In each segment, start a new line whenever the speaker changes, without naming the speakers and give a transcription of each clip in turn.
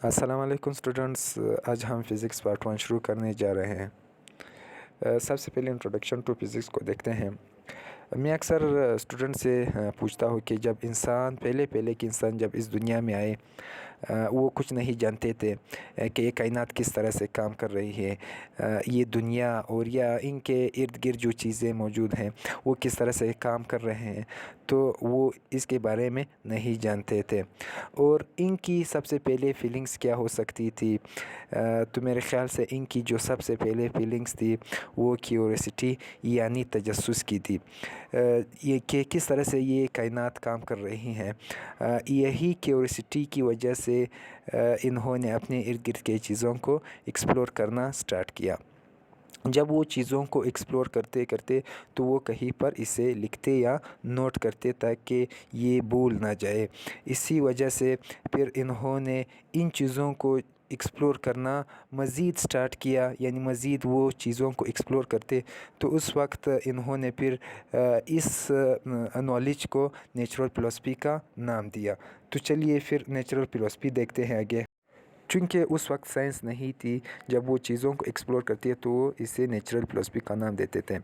अस्सलाम वालेकुम स्टूडेंट्स। आज हम फ़िज़िक्स पार्ट 1 शुरू करने जा रहे हैं। सबसे पहले इंट्रोडक्शन टू फ़िज़िक्स को देखते हैं। मैं अक्सर स्टूडेंट से पूछता हूँ कि जब इंसान पहले के इंसान जब इस दुनिया में आए, वो कुछ नहीं जानते थे कि ये कायनात किस तरह से काम कर रही है। ये दुनिया और या इनके इर्द गिर्द जो चीज़ें मौजूद हैं वो किस तरह से काम कर रहे हैं, तो वो इसके बारे में नहीं जानते थे। और इनकी सबसे पहले फीलिंग्स क्या हो सकती थी? तो मेरे ख़्याल से इनकी जो सबसे पहले फीलिंग्स थी वो क्यूरियोसिटी यानी तजस्सुस की थी। ये कि किस तरह से ये कायनात काम कर रही हैं। यही क्यूरियोसिटी की वजह से इन्होंने अपने इर्द गिर्द के चीज़ों को एक्सप्लोर करना स्टार्ट किया। जब वो चीज़ों को एक्सप्लोर करते करते तो वो कहीं पर इसे लिखते या नोट करते ताकि ये भूल ना जाए। इसी वजह से फिर इन्होंने इन चीज़ों को एक्सप्लोर करना मज़ीद स्टार्ट किया, यानी मज़ीद वो चीज़ों को एक्सप्लोर करते। तो उस वक्त इन्होंने फिर इस नॉलेज को नेचुरल फ़िलॉसफी का नाम दिया। तो चलिए फिर नेचुरल फ़िलॉसफी देखते हैं आगे। चूँकि उस वक्त साइंस नहीं थी, जब वो चीज़ों को एक्सप्लोर करती है तो वो इसे नेचुरल फ़िलॉसफी का नाम देते थे।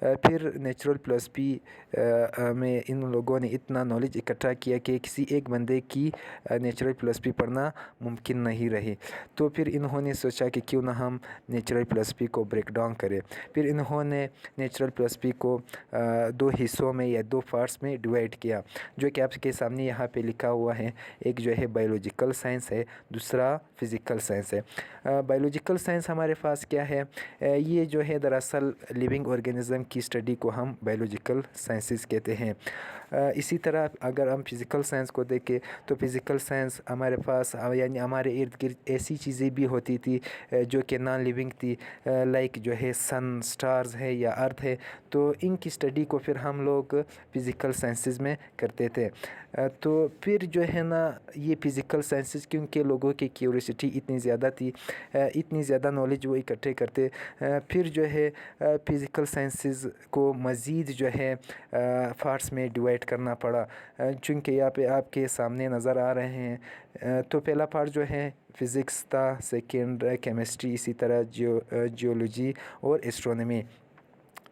फिर नेचुरल फ़िलॉसफी में इन लोगों ने इतना नॉलेज इकट्ठा किया कि किसी एक बंदे की नेचुरल फ़िलॉसफी पढ़ना मुमकिन नहीं रही। तो फिर इन्होंने सोचा कि क्यों ना हम नेचुरल फ़िलॉसफी को ब्रेक डाउन करें। फिर इन्होंने नेचुरल फ़िलॉसफी को दो हिस्सों में या दो पार्ट्स में डिवाइड किया, जो कि आपके सामने यहाँ पे लिखा हुआ है। एक जो है बायोलॉजिकल साइंस है, दूसरा फ़िज़िकल साइंस है। बायोलॉजिकल साइंस हमारे पास क्या है? ये जो है दरअसल लिविंग ऑर्गेनिज़म की स्टडी को हम बायोलॉजिकल साइंसेस कहते हैं। इसी तरह अगर हम फ़िज़िकल साइंस को देखें तो फ़िज़िकल साइंस हमारे पास यानी हमारे इर्द गिर्द ऐसी चीज़ें भी होती थी जो कि नॉन लिविंग थी, लाइक जो है सन, स्टार्स है या अर्थ है। तो इनकी स्टडी को फिर हम लोग फ़िज़िकल साइंसेस में करते थे। तो फिर जो है ना, ये फ़िज़िकल साइंसेस क्योंकि लोगों की क्यूरियोसिटी इतनी ज़्यादा थी, इतनी ज़्यादा नॉलेज वो इकट्ठे करते, फिर जो है फ़िज़िकल साइंसेस को मज़ीद जो है पार्ट्स में डिवाइड करना पड़ा, चूँकि यहाँ पे आपके सामने नज़र आ रहे हैं। तो पहला पार्ट जो है फ़िज़िक्स था, सेकेंड केमिस्ट्री, इसी तरह जियोलॉजी और एस्ट्रोनॉमी।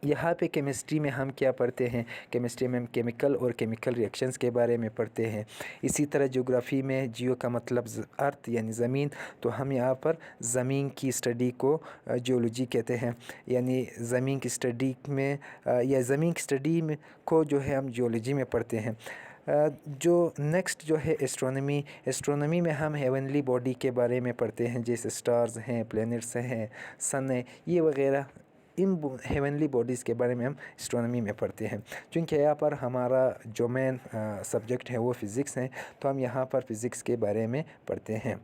यहाँ पे केमिस्ट्री में हम क्या पढ़ते हैं? केमिस्ट्री में हम केमिकल और केमिकल रिएक्शंस के बारे में पढ़ते हैं। इसी तरह ज्योग्राफी में जियो का मतलब अर्थ यानी ज़मीन, तो हम यहाँ पर ज़मीन की स्टडी को जियोलॉजी कहते हैं। यानी ज़मीन की स्टडी में या ज़मीन की स्टडी में को जो है हम जियोलॉजी में पढ़ते हैं। जो नेक्स्ट जो है एस्ट्रोनॉमी में हम हेवनली बॉडी के बारे में पढ़ते हैं, जैसे स्टार्स हैं, प्लैनेट्स हैं, सन है, ये वगैरह। इन हेवनली बॉडीज़ के बारे में हम एस्ट्रोनॉमी में पढ़ते हैं। चूँकि यहाँ पर हमारा जो मेन सब्जेक्ट है वो फ़िज़िक्स है, तो हम यहाँ पर फ़िज़िक्स के बारे में पढ़ते हैं।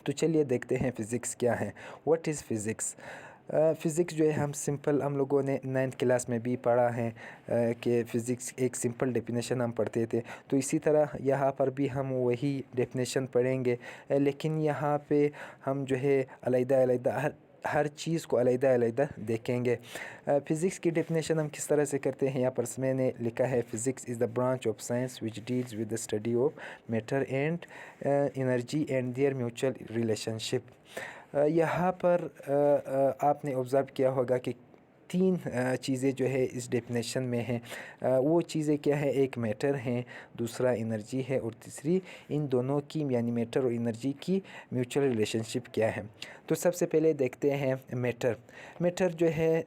तो चलिए देखते हैं फ़िज़िक्स क्या है। What is physics? फ़िज़िक्स जो है हम लोगों ने 9th क्लास में भी पढ़ा है कि फ़िज़िक्स एक सिंपल डेफिनेशन हम पढ़ते थे। तो इसी तरह यहाँ पर भी हम वही डेफिनेशन पढ़ेंगे, लेकिन यहाँ पे हम जो है अलग-अलग हर चीज़ को अलग-अलग देखेंगे। फ़िज़िक्स की डेफिनेशन हम किस तरह से करते हैं, यहाँ पर मैंने लिखा है, physics is the branch of science which deals with the study of matter and energy and there mutual relationship. यहाँ पर आपने ऑब्ज़र्व किया होगा कि तीन चीज़ें जो है इस डेफिनेशन में हैं। वो चीज़ें क्या है? एक मैटर है, दूसरा एनर्जी है, और तीसरी इन दोनों की यानी मैटर और एनर्जी की म्यूचुअल रिलेशनशिप क्या है। तो सबसे पहले देखते हैं मैटर। मैटर जो है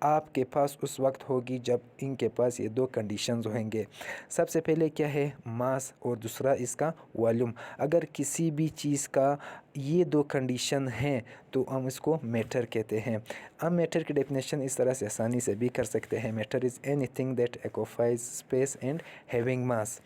आपके पास उस वक्त होगी जब इनके पास ये दो कंडीशंस होंगे। सबसे पहले क्या है? मास, और दूसरा इसका वॉल्यूम। अगर किसी भी चीज़ का ये दो कंडीशन हैं तो हम इसको मैटर कहते हैं। हम मैटर की डेफिनेशन इस तरह से आसानी से भी कर सकते हैं। Matter is anything that occupies space and having mass.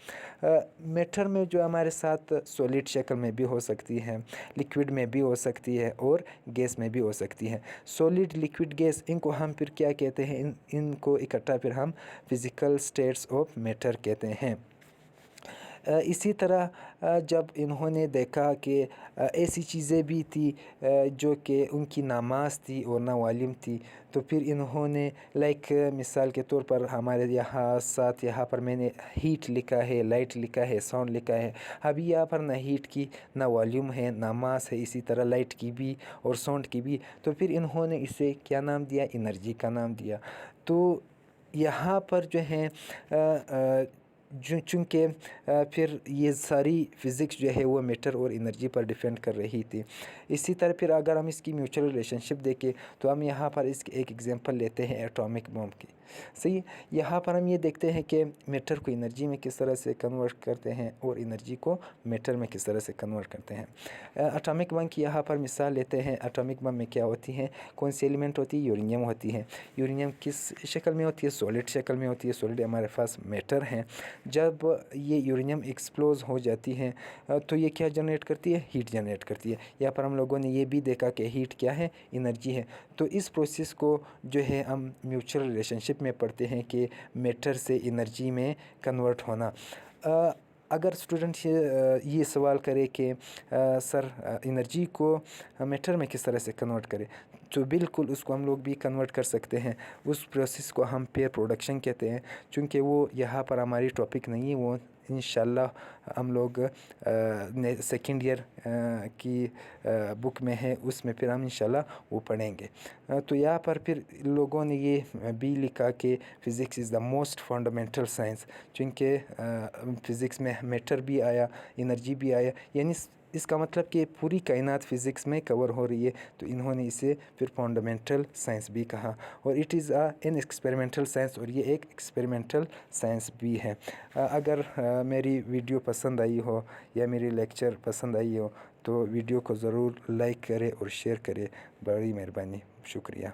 Matter में जो हमारे साथ सॉलिड शक्ल में भी हो सकती है, लिक्विड में भी हो सकती है, और गैस में भी हो सकती है। सॉलिड, लिक्विड, गैस, इनको हम फिर क्या कहते हैं? इनको इकट्ठा फिर हम फिज़िकल स्टेट्स ऑफ मैटर कहते हैं। इसी तरह जब इन्होंने देखा कि ऐसी चीज़ें भी थी जो कि उनकी ना मास थी और ना वॉल्यूम थी, तो फिर इन्होंने लाइक मिसाल के तौर पर हमारे यहाँ पर मैंने हीट लिखा है, लाइट लिखा है, साउंड लिखा है। अभी यहाँ पर ना हीट की ना वॉल्यूम है ना मास है, इसी तरह लाइट की भी और साउंड की भी। तो फिर इन्होंने इसे क्या नाम दिया? एनर्जी का नाम दिया। तो यहाँ पर जो है चूँकि फिर ये सारी फ़िज़िक्स जो है वो मैटर और एनर्जी पर डिपेंड कर रही थी। इसी तरह फिर अगर हम इसकी म्यूचुअल रिलेशनशिप देखें तो हम यहाँ पर इसकी एक एग्जांपल लेते हैं एटॉमिक बम की। सही, यहाँ पर हम ये देखते हैं कि मैटर को एनर्जी में किस तरह से कन्वर्ट करते हैं और एनर्जी को मैटर में किस तरह से कन्वर्ट करते हैं। एटॉमिक बम की यहाँ पर मिसाल लेते हैं। एटॉमिक बम में क्या होती है? कौन सी एलिमेंट होती है? यूरेनियम होती है। यूरेनियम किस शक्ल में होती है? सॉलिड शक्ल में होती है। सॉलिड हमारे पास मैटर है। जब ये यूरेनियम एक्सप्लोज हो जाती है तो ये क्या जनरेट करती है? हीट जनरेट करती है। यहाँ पर हम लोगों ने ये भी देखा कि हीट क्या है? एनर्जी है। तो इस प्रोसेस को जो है हम म्यूचुअल रिलेशनशिप में पढ़ते हैं कि मैटर से एनर्जी में कन्वर्ट होना। अगर स्टूडेंट ये सवाल करे कि सर एनर्जी को मैटर में किस तरह से कन्वर्ट करें, तो बिल्कुल उसको हम लोग भी कन्वर्ट कर सकते हैं। उस प्रोसेस को हम पेयर प्रोडक्शन कहते हैं। चूँकि वो यहाँ पर हमारी टॉपिक नहीं है, वो इंशाल्लाह हम लोग सेकेंड ईयर की बुक में है, उसमें फिर हम इंशाल्लाह वो पढ़ेंगे। तो यहाँ पर फिर लोगों ने ये भी लिखा कि physics is the most fundamental science. चूँकि फ़िज़िक्स में मैटर भी आया, एनर्जी भी आया, यानी इसका मतलब कि पूरी कायनात फ़िज़िक्स में कवर हो रही है। तो इन्होंने इसे फिर फंडामेंटल साइंस भी कहा। और it is an experimental science, और ये एक एक्सपेरिमेंटल साइंस भी है। अगर मेरी वीडियो पसंद आई हो या मेरी लेक्चर पसंद आई हो तो वीडियो को ज़रूर लाइक करें और शेयर करें। बड़ी मेहरबानी, शुक्रिया।